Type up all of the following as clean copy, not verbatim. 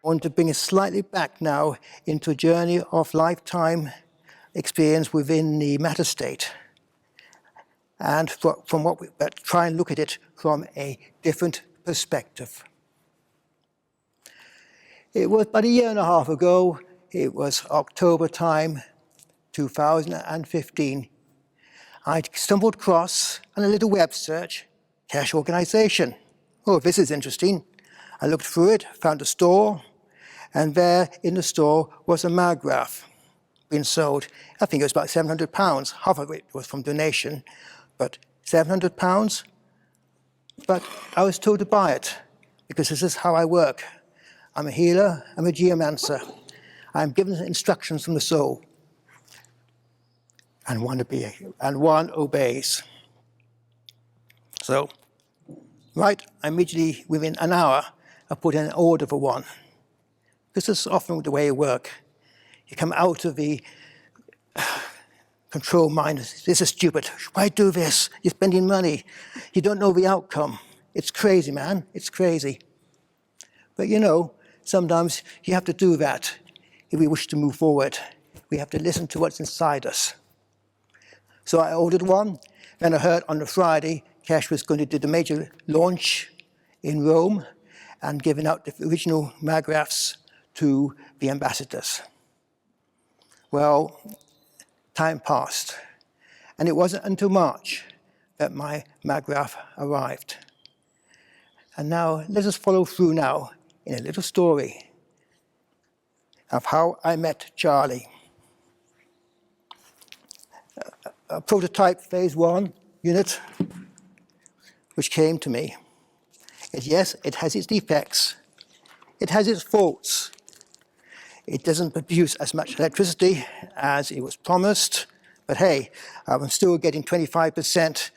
I want to bring us slightly back now into a journey of lifetime experience within the matter state. And but try and look at it from a different perspective. It was about a year and a half ago. It was October time, 2015. I stumbled across, on a little web search, cash organization. Oh, this is interesting. I looked through it, found a store, and there in the store was a Magrav being sold. I think it was about £700. Half of it was from donation, but £700. But I was told to buy it because this is how I work. I'm a healer, I'm a geomancer. I'm given instructions from the soul. And one obeys. So, right, immediately within an hour, I put in an order for one. This is often the way you work. You come out of the control mind. This is stupid. Why do this? You're spending money. You don't know the outcome. It's crazy, man. It's crazy. But you know, sometimes you have to do that if we wish to move forward. We have to listen to what's inside us. So I ordered one. Then I heard on the Friday, Cash was going to do the major launch in Rome and giving out the original Magravs to the ambassadors. Well, time passed. And it wasn't until March that my Magrav arrived. And now let us follow through now in a little story of how I met Charlie. A prototype phase 1 unit which came to me. Yes, it has its defects. It has its faults. It doesn't produce as much electricity as it was promised, but hey, I'm still getting 25%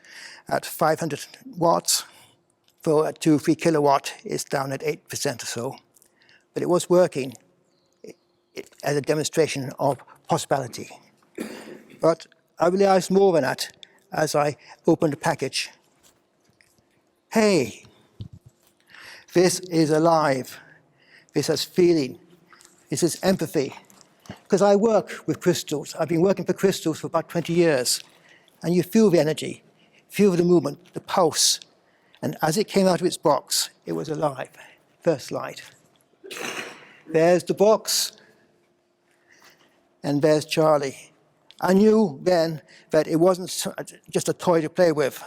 at 500 watts. For a 2-3 kilowatt, it's down at 8% or so. But it was working as a demonstration of possibility. But I realized more than that as I opened the package. Hey, this is alive. This has feeling. This is empathy. Because I work with crystals. I've been working for crystals for about 20 years. And you feel the energy, feel the movement, the pulse. And as it came out of its box, it was alive. First slide. There's the box. And there's Charlie. I knew then that it wasn't just a toy to play with.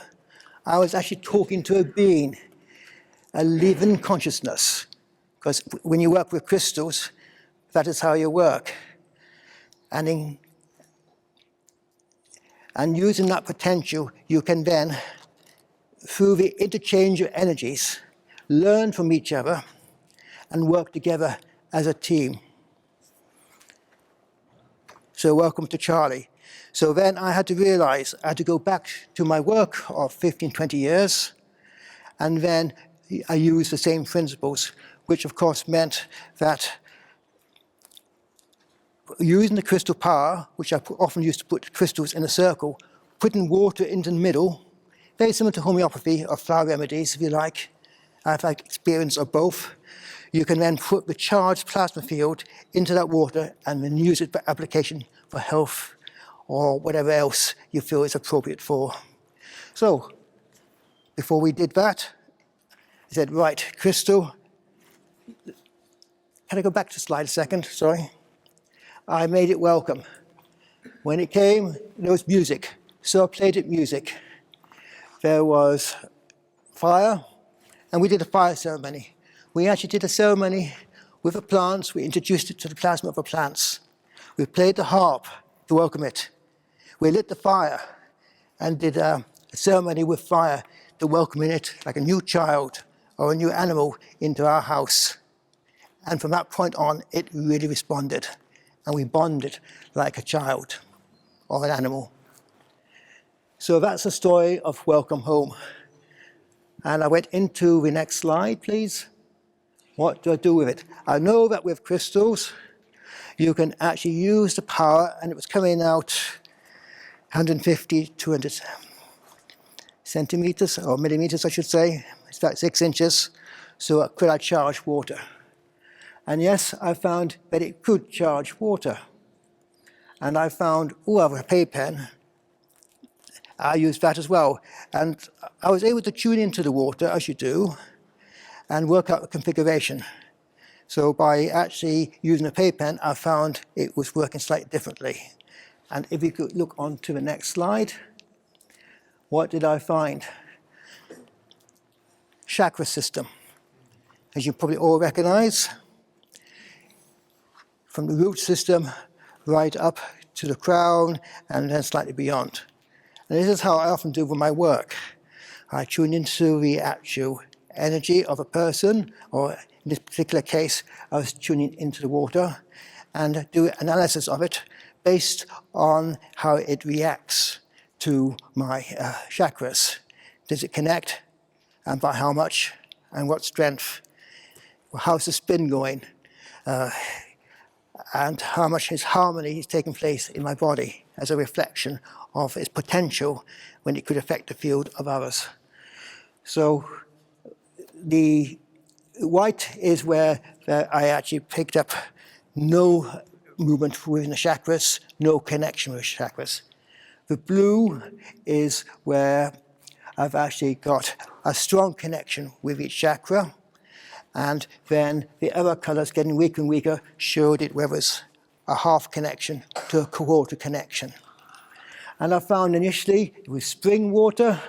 I was actually talking to a being, a living consciousness. Because when you work with crystals, that is how you work. And using that potential, you can then, through the interchange of energies, learn from each other and work together as a team. So welcome to Charlie. So then I had to realize I had to go back to my work of 15, 20 years, and then I used the same principles, which of course meant that using the crystal power, which I often used to put crystals in a circle, putting water into the middle, very similar to homeopathy or flower remedies, if you like. I've had experience of both. You can then put the charged plasma field into that water and then use it for application for health or whatever else you feel is appropriate for. So, before we did that, I said, right, crystal. Can I go back to slide a second? Sorry. I made it welcome. When it came, there was music. So I played it music. There was fire, and we did a fire ceremony. We actually did a ceremony with the plants. We introduced it to the plasma of the plants. We played the harp to welcome it. We lit the fire and did a ceremony with fire to welcome it like a new child or a new animal into our house. And from that point on, it really responded. And we bonded like a child or an animal. So that's the story of Welcome Home. And I went into the next slide, please. What do I do with it? I know that with crystals, you can actually use the power, and it was coming out 150, 200 centimeters, or millimeters, I should say. It's about 6 inches. So could I charge water? And yes, I found that it could charge water. And I found, oh, I have a pay pen. I used that as well. And I was able to tune into the water, as you do, and work out the configuration. So by actually using a pay pen, I found it was working slightly differently. And if you could look on to the next slide, what did I find? Chakra system, as you probably all recognize, from the root system right up to the crown and then slightly beyond. And this is how I often do with my work. I tune into the actual energy of a person, or in this particular case, I was tuning into the water, and do analysis of it based on how it reacts to my chakras. Does it connect, and by how much, and what strength? How's the spin going? And how much his harmony is taking place in my body as a reflection of its potential when it could affect the field of others. So the white is where I actually picked up no movement within the chakras, no connection with chakras. The blue is where I've actually got a strong connection with each chakra, and then the other colours getting weaker and weaker showed it where was a half connection to a quarter connection. And I found initially with spring water,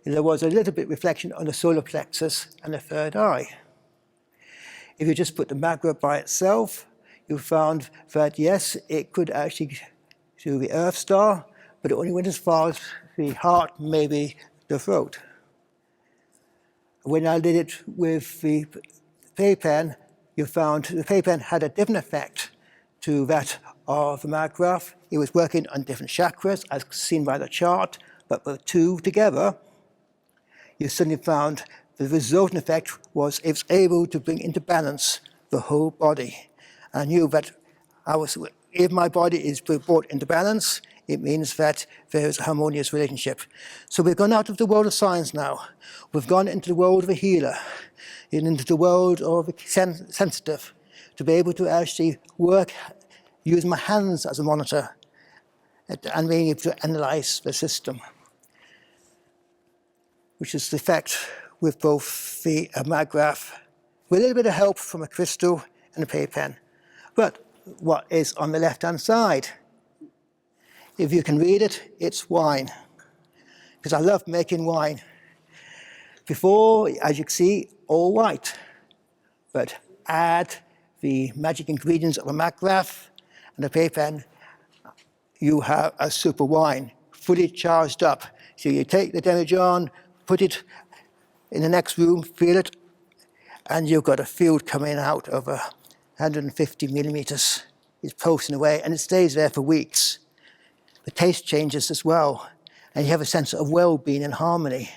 there was a little bit reflection on the solar plexus and the third eye. If you just put the Magrav by itself, you found that yes, it could actually do the Earth star, but it only went as far as the heart, maybe the throat. When I did it with the pay pen, you found the pay pen had a different effect to that of the Magrav. It was working on different chakras, as seen by the chart, but the two together, you suddenly found the resultant effect was it was able to bring into balance the whole body. I knew that if my body is brought into balance, it means that there is a harmonious relationship. So we've gone out of the world of science now. We've gone into the world of a healer, into the world of a sensitive, to be able to actually work, use my hands as a monitor, and being able to analyze the system, which is the effect with both the Magrav, with a little bit of help from a crystal and a pay pen. But what is on the left-hand side? If you can read it, it's wine, because I love making wine. Before, as you can see, all white, but add the magic ingredients of a Magrav and a pay pen, you have a super wine, fully charged up. So you take the demijohn, put it in the next room, feel it, and you've got a field coming out of 150 millimeters. It's pulsing away, and it stays there for weeks. The taste changes as well, and you have a sense of well-being and harmony.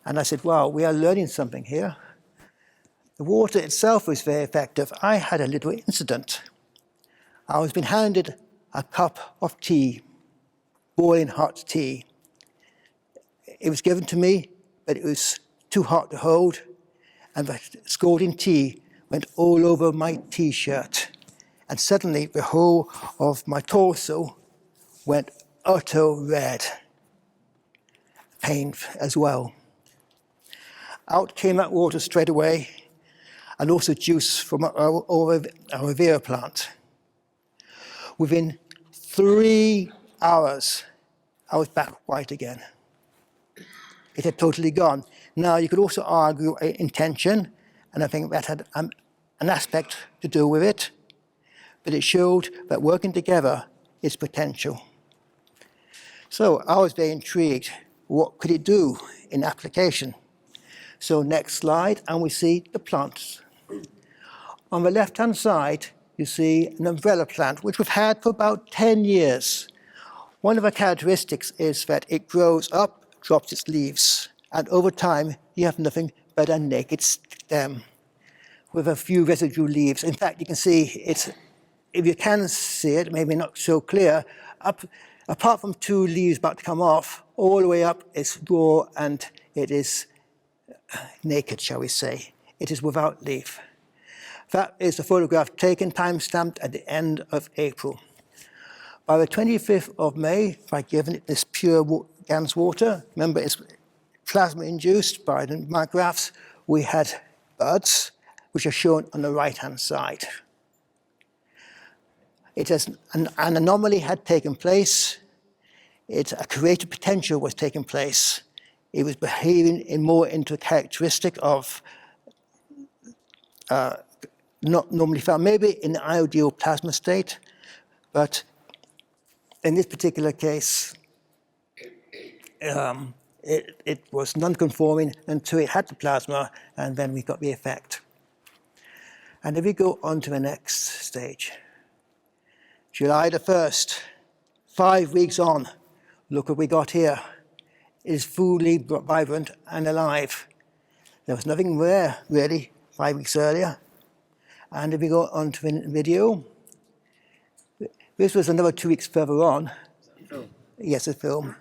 And I said, wow, we are learning something here. The water itself was very effective. I had a little incident. I was being handed a cup of tea, boiling hot tea. It was given to me, but it was too hot to hold, and the scalding tea went all over my T-shirt. And suddenly the whole of my torso went utter red. Pain as well. Out came that water straight away, and also juice from our aloe vera plant. Within 3 hours, I was back white again. It had totally gone. Now, you could also argue intention, and I think that had an aspect to do with it, but it showed that working together is potential. So I was very intrigued. What could it do in application? So next slide, and we see the plants. On the left-hand side, you see an umbrella plant, which we've had for about 10 years. One of the characteristics is that it grows up, drops its leaves, and over time, you have nothing but a naked stem with a few residual leaves. In fact, you can see it's, if you can see it, maybe not so clear, apart from 2 leaves about to come off, all the way up it's raw and it is naked, shall we say. It is without leaf. That is a photograph taken, time-stamped at the end of April. By the 25th of May, by giving it this pure GANS water, remember it's plasma-induced by the Magravs, we had buds, which are shown on the right-hand side. An anomaly had taken place. A creative potential was taking place. It was behaving more into a characteristic of not normally found, maybe in the ideal plasma state, but in this particular case, it was non-conforming until it had the plasma, and then we got the effect. And if we go on to the next stage, July the 1st, 5 weeks on, look what we got here. It is fully vibrant and alive. There was nothing there, really, 5 weeks earlier. And if we go on to the video, this was another 2 weeks further on. Film. Yes, a film.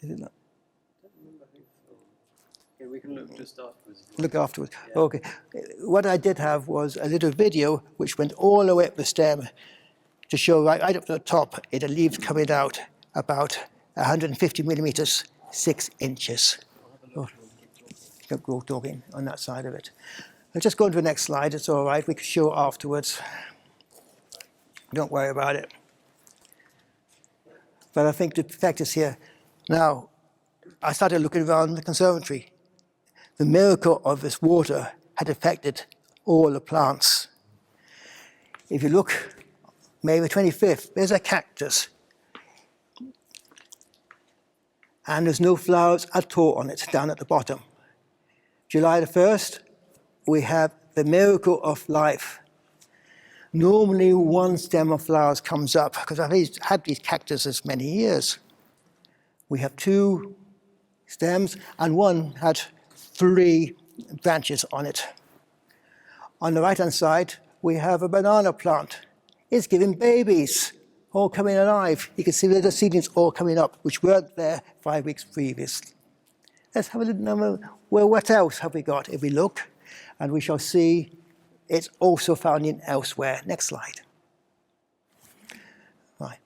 Is it not? Yeah, we can look just afterwards. Look afterwards. Yeah. Okay. What I did have was a little video which went all the way up the stem to show right up to the top, it had leaves coming out about 150 millimeters, 6 inches. Go talking on that side of it. I'll just go on to the next slide. It's all right. We can show it afterwards. Don't worry about it. But I think the fact is here. Now, I started looking around the conservatory. The miracle of this water had affected all the plants. If you look, May the 25th, there's a cactus. And there's no flowers at all on it down at the bottom. July the 1st, we have the miracle of life. Normally one stem of flowers comes up, because I've had these cactuses many years. We have 2 stems, and one had 3 branches on it. On the right-hand side, we have a banana plant. It's giving babies, all coming alive. You can see the seedlings all coming up, which weren't there 5 weeks previous. Let's have a little number. Well, what else have we got? If we look, and we shall see it's also found in elsewhere. Next slide. Right.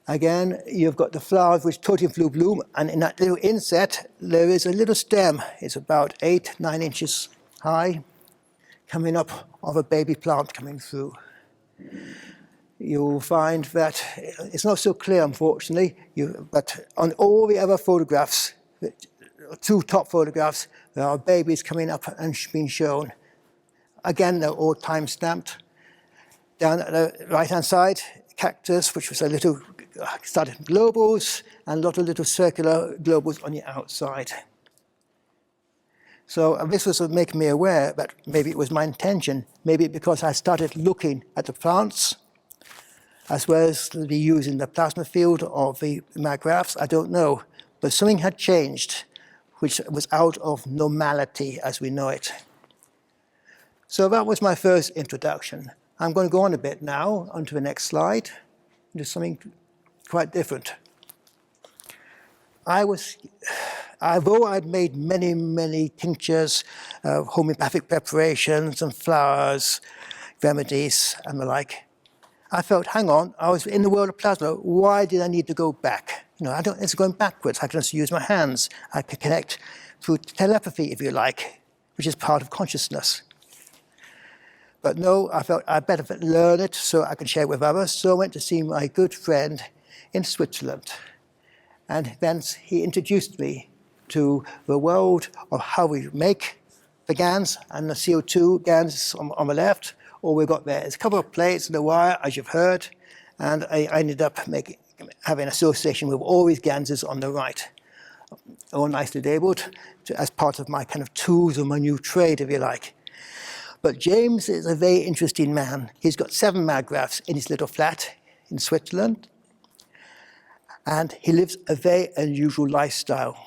Again, you've got the flowers which totally flew bloom, and in that little inset, there is a little stem. It's about 8-9 inches high, coming up of a baby plant coming through. You'll find that it's not so clear, unfortunately, but on all the other photographs, 2 top photographs, there are babies coming up and being shown. Again, they're all time-stamped. Down at the right-hand side, cactus, which was a little, started globals, and a lot of little circular globals on the outside. So this was making me aware that maybe it was my intention, maybe because I started looking at the plants, as well as the using the plasma field of the Magravs, I don't know. But something had changed, which was out of normality as we know it. So that was my first introduction. I'm going to go on a bit now, onto the next slide, into something quite different. Although I'd made many tinctures, homeopathic preparations and flowers, remedies and the like, I felt, hang on, I was in the world of plasma, why did I need to go back? You know, it's going backwards. I can just use my hands. I can connect through telepathy, if you like, which is part of consciousness. But no, I felt I'd better learn it so I could share it with others. So I went to see my good friend in Switzerland. And then he introduced me to the world of how we make the GANs and the CO2 GANs on the left. All we've got there is a couple of plates and a wire, as you've heard. And I ended up having an association with all these GANs on the right. All nicely labeled as part of my kind of tools of my new trade, if you like. But James is a very interesting man. He's got 7 Magravs in his little flat in Switzerland. And he lives a very unusual lifestyle.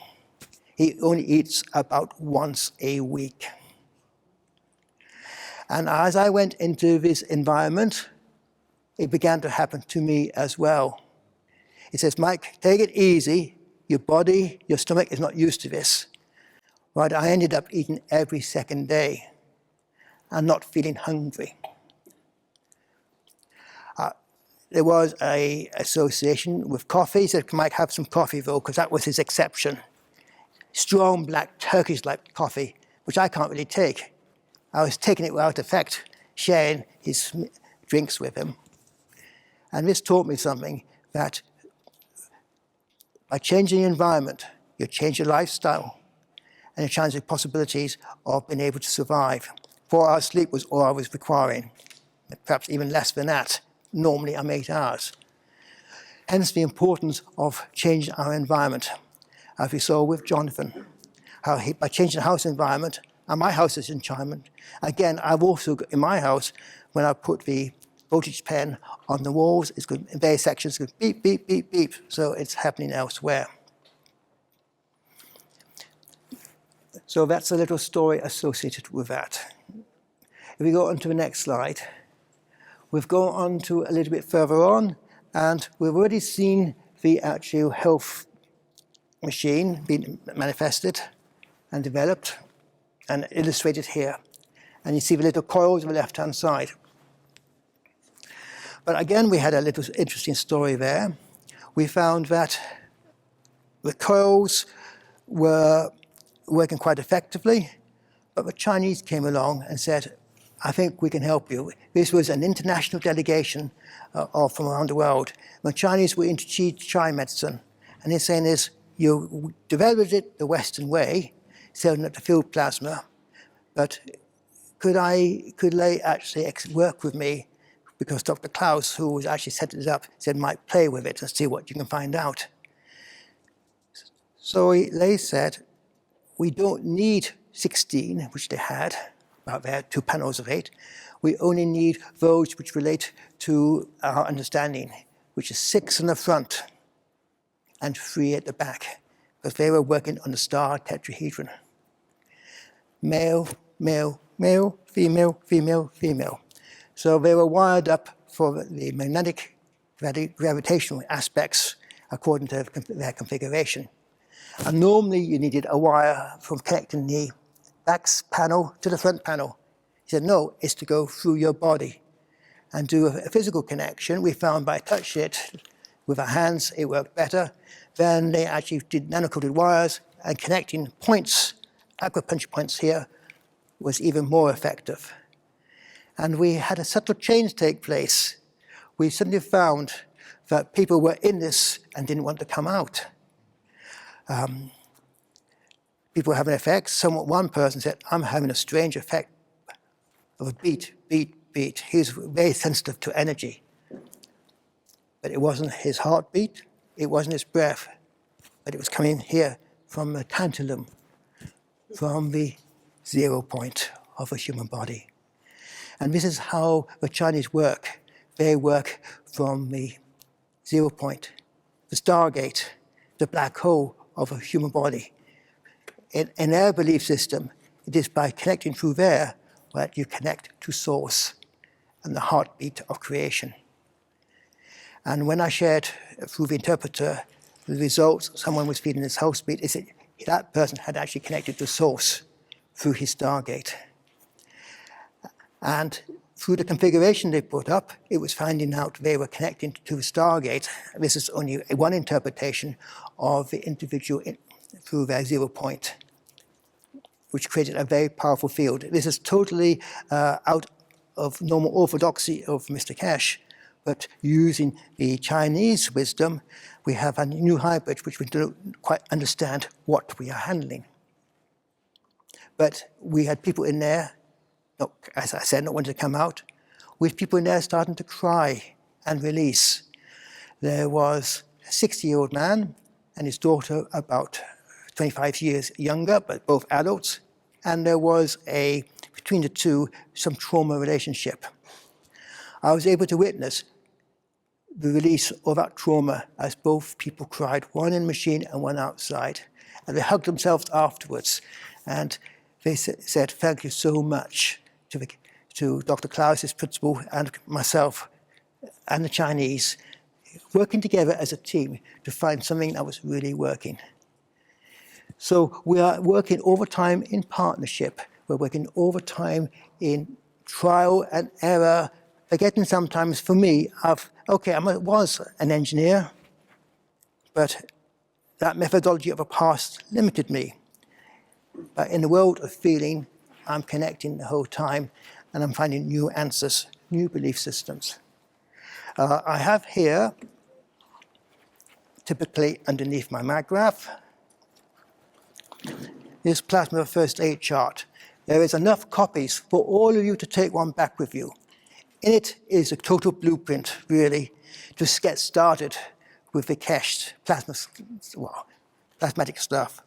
He only eats about once a week. And as I went into this environment, it began to happen to me as well. He says, Mike, take it easy. your body, your stomach is not used to this. Right? I ended up eating every second day and not feeling hungry. There was an association with coffee, so he might have some coffee though, because that was his exception. Strong black Turkish-like coffee, which I can't really take. I was taking it without effect, sharing his drinks with him. And this taught me something, that by changing the environment, you change your lifestyle and you change the possibilities of being able to survive. 4 hours sleep was all I was requiring, perhaps even less than that. Normally I'm 8 hours. Hence the importance of changing our environment, as we saw with Jonathan, how by changing the house environment, and my house is in China. Again, I've also, in my house, when I put the voltage pen on the walls, it's going, in various sections, it's going beep, beep, beep, beep, so it's happening elsewhere. So that's a little story associated with that. If we go on to the next slide, we've gone on to a little bit further on, and we've already seen the actual health machine being manifested and developed and illustrated here. And you see the little coils on the left-hand side. But again, we had a little interesting story there. We found that the coils were working quite effectively, but the Chinese came along and said, I think we can help you. This was an international delegation from around the world. The Chinese were into Chi medicine, and they're saying is, you developed it the Western way, selling it to field plasma, but could they actually work with me? Because Dr. Klaus, who was actually setting it up, said, might play with it and see what you can find out. So they said, we don't need 16, which they had, about there, 2 panels of 8. We only need those which relate to our understanding, which is 6 in the front and 3 at the back, because they were working on the star tetrahedron. Male, male, male, female, female, female. So they were wired up for the magnetic gravitational aspects according to their configuration. And normally you needed a wire from connecting the back panel to the front panel. He said, no, it's to go through your body and do a physical connection. We found by touching it with our hands, it worked better. Then they actually did nano-coated wires, and connecting points, acupuncture points here, was even more effective. And we had a subtle change take place. We suddenly found that people were in this and didn't want to come out. People were having effects. One person said, I'm having a strange effect of a beat, beat, beat. He was very sensitive to energy. But it wasn't his heartbeat, it wasn't his breath, but it was coming here from the tantalum, from the 0 point of a human body. And this is how the Chinese work. They work from the 0 point, the stargate, the black hole of a human body. In their belief system, it is by connecting through there that you connect to source and the heartbeat of creation. And when I shared through the interpreter the results, someone was feeling his health beat, that person had actually connected to source through his stargate. And through the configuration they put up, it was finding out they were connecting to the stargate. This is only one interpretation of the individual through their 0 point, which created a very powerful field. This is totally out of normal orthodoxy of Mr. Cash, but using the Chinese wisdom, we have a new hybrid which we don't quite understand what we are handling. But we had people in there, as I said, not wanting to come out, with people in there starting to cry and release. There was a 60-year-old man and his daughter about 25 years younger, but both adults. And there was between the two, some trauma relationship. I was able to witness the release of that trauma as both people cried, one in the machine and one outside. And they hugged themselves afterwards. And they said, thank you so much to Dr. Klaus's principal and myself and the Chinese, working together as a team to find something that was really working. So we are working overtime in partnership. We're working overtime in trial and error, forgetting sometimes for me, I was an engineer, but that methodology of a past limited me. But in the world of feeling, I'm connecting the whole time and I'm finding new answers, new belief systems. I have here, typically underneath my Magrav, this plasma first aid chart. There is enough copies for all of you to take one back with you. In it is a total blueprint, really, to get started with the cached plasmatic stuff.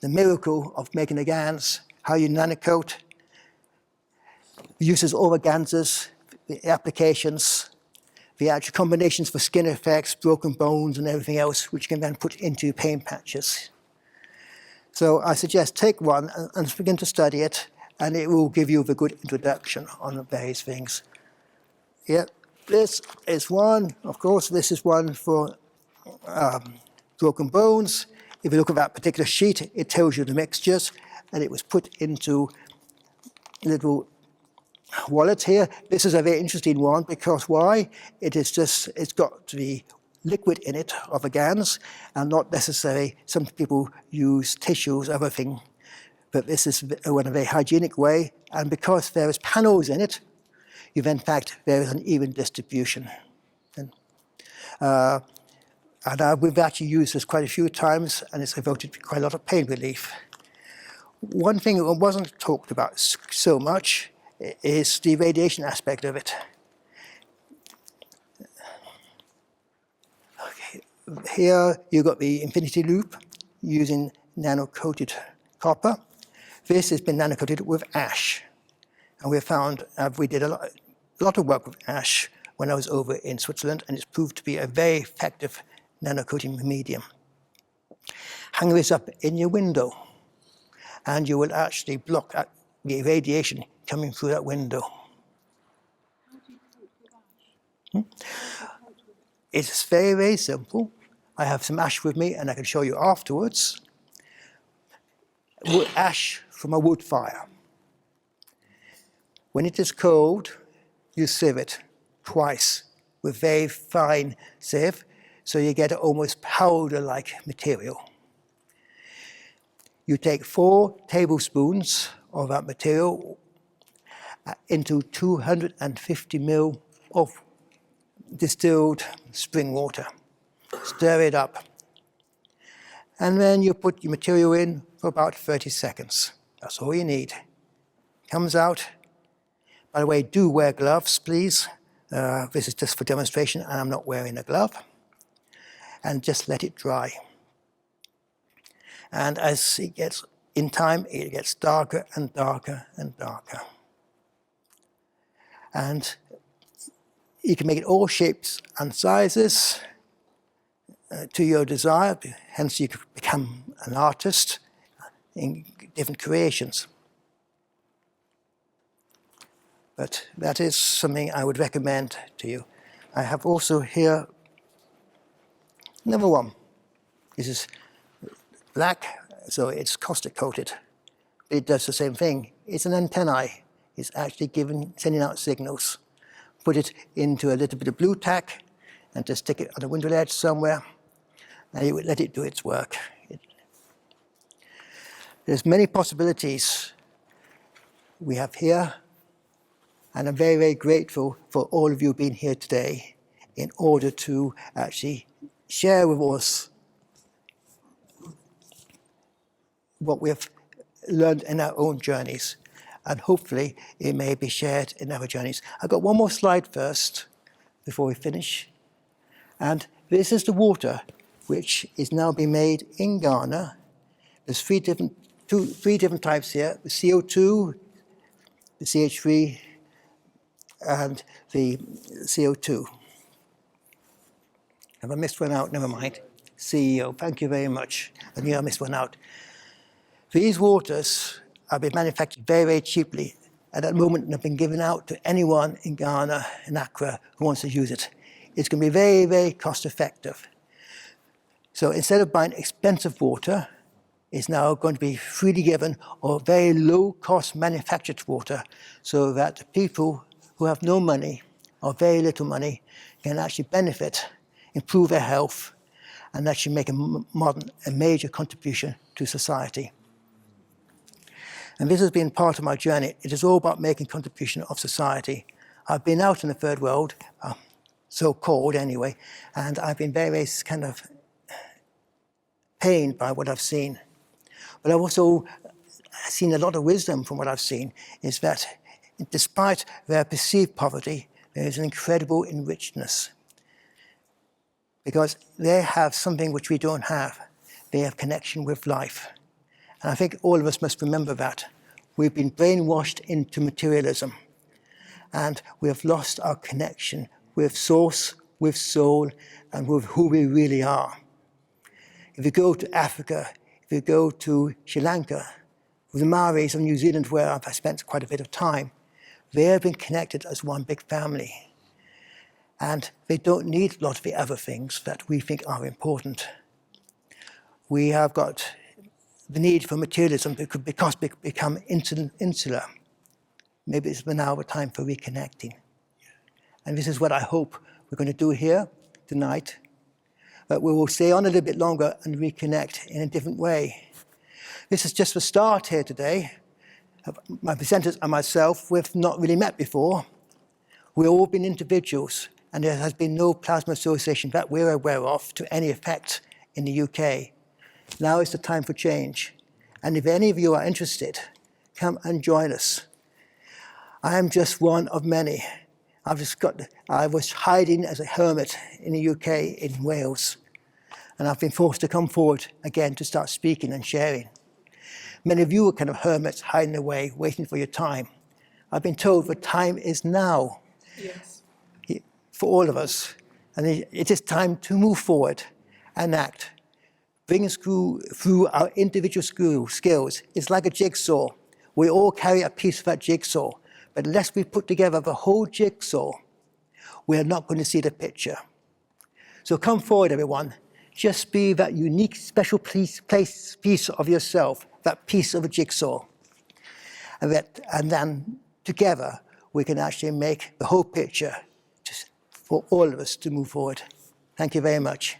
The miracle of making the GANs, how you nanocoat, the uses of organzas, the applications, the actual combinations for skin effects, broken bones and everything else, which can then put into pain patches. So I suggest take one and begin to study it, and it will give you the good introduction on the various things. Yeah, this is one, of course, this is one for broken bones. If you look at that particular sheet, it tells you the mixtures, and it was put into little wallets here. This is a very interesting one because why? It's got the liquid in it of the GANs, and not necessarily, some people use tissues, other thing, but this is in a very hygienic way, and because there is panels in it, in fact, there is an even distribution. We've actually used this quite a few times, and it's devoted to quite a lot of pain relief. One thing that wasn't talked about so much is the radiation aspect of it. Okay. Here you've got the infinity loop using nano-coated copper. This has been nano-coated with ash. And we found, we did a lot of work with ash when I was over in Switzerland, and it's proved to be a very effective nano-coating medium. Hang this up in your window, and you will actually block the radiation coming through that window. It's very, very simple. I have some ash with me, and I can show you afterwards. Ash from a wood fire. When it is cold, you sieve it twice with very fine sieve, so you get an almost powder-like material. You take 4 tablespoons of that material into 250 ml of distilled spring water. Stir it up. And then you put your material in for about 30 seconds. That's all you need. Comes out. By the way, do wear gloves, please. This is just for demonstration, and I'm not wearing a glove. And just let it dry. And as it gets, in time, it gets darker and darker and darker. And you can make it all shapes and sizes to your desire, hence you can become an artist in different creations. But that is something I would recommend to you. I have also here number one. This is black, so it's caustic coated. It does the same thing. It's an antennae. It's actually sending out signals. Put it into a little bit of blue tack and just stick it on the window ledge somewhere, and you would let it do its work. There's many possibilities we have here, and I'm very, very grateful for all of you being here today in order to actually share with us what we have learned in our own journeys. And hopefully it may be shared in other journeys. I've got one more slide first before we finish. And this is the water which is now being made in Ghana. There's three different types here: the CO2, the CH3, and the CO2. Have I missed one out? Never mind. CEO, thank you very much. I knew I missed one out. These waters have been manufactured very, very cheaply, and at the moment have been given out to anyone in Ghana, in Accra, who wants to use it. It's going to be very, very cost effective. So instead of buying expensive water, it's now going to be freely given or very low cost manufactured water, so that the people who have no money or very little money can actually benefit, improve their health, and actually make a major contribution to society. And this has been part of my journey. It is all about making contribution of society. I've been out in the third world, so-called anyway, and I've been very, very kind of pained by what I've seen. But I've also seen a lot of wisdom from what I've seen, is that despite their perceived poverty, there is an incredible enrichedness. Because they have something which we don't have. They have connection with life. And I think all of us must remember that. We've been brainwashed into materialism. And we have lost our connection with source, with soul, and with who we really are. If you go to Africa, if you go to Sri Lanka, with the Maoris of New Zealand, where I've spent quite a bit of time, they have been connected as one big family. And they don't need a lot of the other things that we think are important. We have got the need for materialism because we become insular. Maybe it's now the time for reconnecting. And this is what I hope we're going to do here tonight. But we will stay on a little bit longer and reconnect in a different way. This is just the start here today. My presenters and myself, we've not really met before. We've all been individuals, and there has been no plasma association that we're aware of to any effect in the UK. Now is the time for change. And if any of you are interested, come and join us. I am just one of many. I was hiding as a hermit in the UK, in Wales, and I've been forced to come forward again to start speaking and sharing. Many of you are kind of hermits hiding away, waiting for your time. I've been told the time is now. Yes. For all of us. And it is time to move forward and act. Bring us through our individual skills. It's like a jigsaw. We all carry a piece of that jigsaw. But unless we put together the whole jigsaw, we're not going to see the picture. So come forward, everyone. Just be that unique, special piece of yourself, that piece of a jigsaw. And then together, we can actually make the whole picture for all of us to move forward. Thank you very much.